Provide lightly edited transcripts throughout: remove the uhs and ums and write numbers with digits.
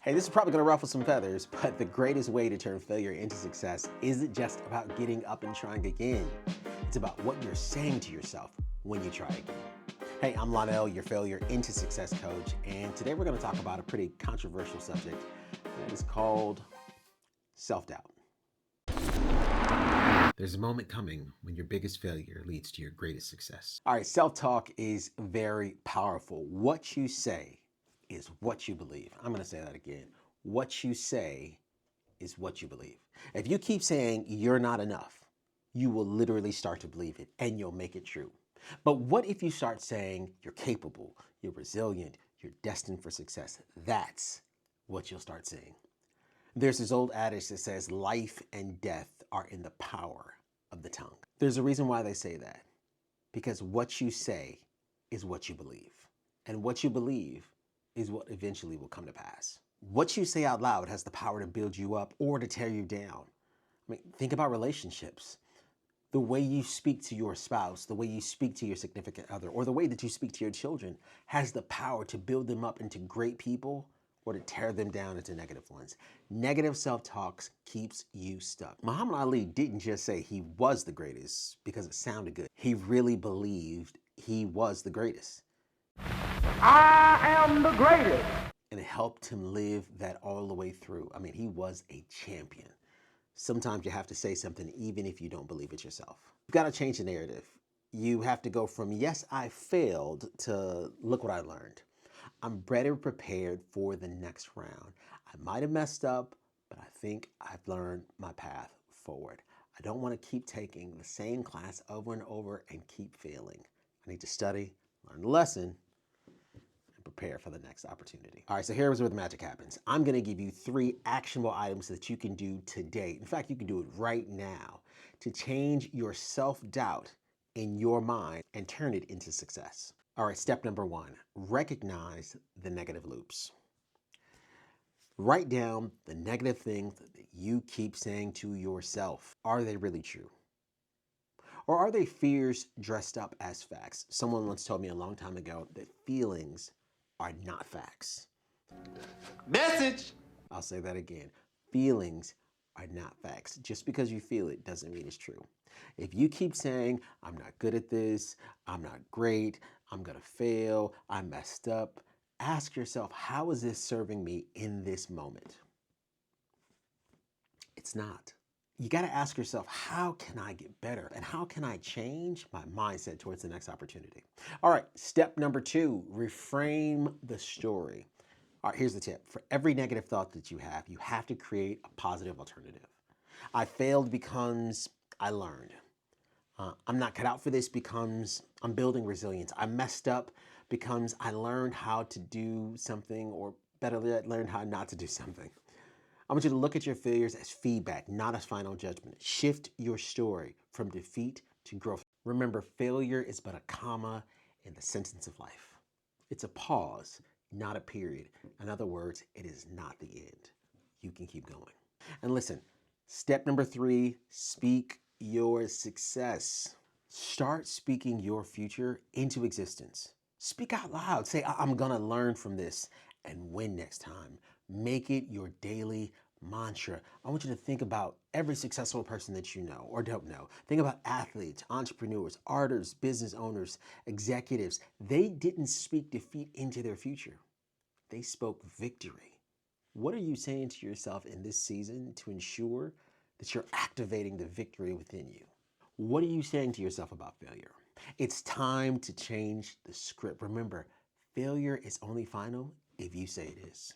Hey, this is probably gonna ruffle some feathers, but the greatest way to turn failure into success isn't just about getting up and trying again. It's about what you're saying to yourself when you try again. Hey, I'm Lonnell, your failure into success coach, and today we're gonna talk about a pretty controversial subject that is called self-doubt. There's a moment coming when your biggest failure leads to your greatest success. All right, self-talk is very powerful. What you say is what you believe. I'm going to say that again. What you say is what you believe. If you keep saying you're not enough, you will literally start to believe it and you'll make it true. But what if you start saying you're capable, you're resilient, you're destined for success? That's what you'll start seeing. There's this old adage that says life and death are in the power of the tongue. There's a reason why they say that. Because what you say is what you believe. And what you believe is what eventually will come to pass. What you say out loud has the power to build you up or to tear you down. I mean, think about relationships. The way you speak to your spouse, the way you speak to your significant other, or the way that you speak to your children has the power to build them up into great people or to tear them down into negative ones. Negative self-talk keeps you stuck. Muhammad Ali didn't just say he was the greatest because it sounded good. He really believed he was the greatest. I am the greatest. And it helped him live that all the way through. I mean, he was a champion. Sometimes you have to say something even if you don't believe it yourself. You've got to change the narrative. You have to go from, yes, I failed, to look what I learned. I'm better prepared for the next round. I might have messed up, but I think I've learned my path forward. I don't want to keep taking the same class over and over and keep failing. I need to study, learn the lesson, and prepare for the next opportunity. All right, so here's where the magic happens. I'm going to give you 3 actionable items that you can do today. In fact, you can do it right now to change your self-doubt in your mind and turn it into success. All right, step number 1, recognize the negative loops. Write down the negative things that you keep saying to yourself. Are they really true? Or are they fears dressed up as facts? Someone once told me a long time ago that feelings are not facts. Message. I'll say that again. Feelings are not facts. Just because you feel it doesn't mean it's true. If you keep saying, I'm not good at this, I'm not great, I'm gonna fail, I messed up, ask yourself, how is this serving me in this moment? It's not. You gotta ask yourself, how can I get better? And how can I change my mindset towards the next opportunity? All right, step number 2, reframe the story. All right, here's the tip. For every negative thought that you have to create a positive alternative. I failed becomes I learned. I'm not cut out for this becomes I'm building resilience. I messed up becomes I learned how to do something, or better yet, learned how not to do something. I want you to look at your failures as feedback, not as final judgment. Shift your story from defeat to growth. Remember, failure is but a comma in the sentence of life. It's a pause, not a period. In other words, it is not the end. You can keep going. And listen, step number 3, speak your success. Start speaking your future into existence. Speak out loud. Say, I'm gonna learn from this and win next time. Make it your daily mantra. I want you to think about every successful person that you know or don't know. Think about athletes, entrepreneurs, artists, business owners, executives. They didn't speak defeat into their future. They spoke victory. What are you saying to yourself in this season to ensure that you're activating the victory within you? What are you saying to yourself about failure? It's time to change the script. Remember, failure is only final if you say it is.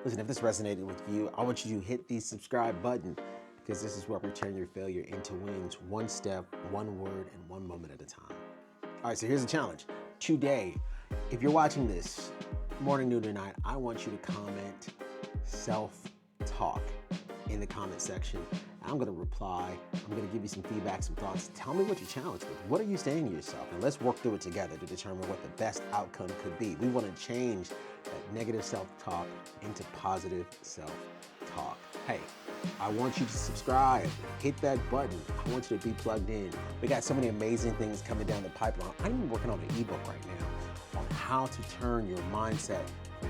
Listen, if this resonated with you, I want you to hit the subscribe button, because this is where we turn your failure into wins, one step, one word, and one moment at a time. All right, so here's the challenge. Today, if you're watching this morning, noon, or night, I want you to comment self-talk in the comment section. I'm going to reply. I'm going to give you some feedback, some thoughts. Tell me what you're challenged with. What are you saying to yourself? And let's work through it together to determine what the best outcome could be. We want to change that negative self-talk into positive self-talk. Hey, I want you to subscribe. Hit that button. I want you to be plugged in. We got so many amazing things coming down the pipeline. I'm working on an ebook right now on how to turn your mindset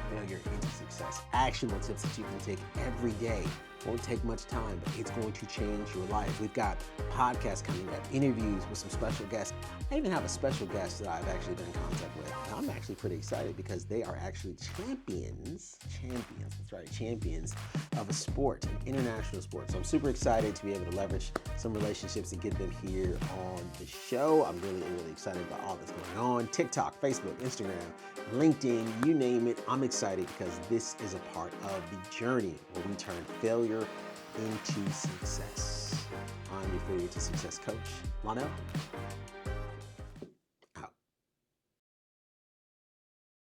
failure into success. Actionable tips that you can take every day. Won't take much time, but it's going to change your life. We've got podcasts coming up, interviews with some special guests. I even have a special guest that I've actually been in contact with. And I'm actually pretty excited because they are actually champions, that's right, champions of a sport, an international sport. So I'm super excited to be able to leverage some relationships and get them here on the show. I'm really, really excited about all that's going on. TikTok, Facebook, Instagram, LinkedIn, you name it. I'm excited because this is a part of the journey where we turn failure into success. I'm your Failure to Success coach, Lonnell.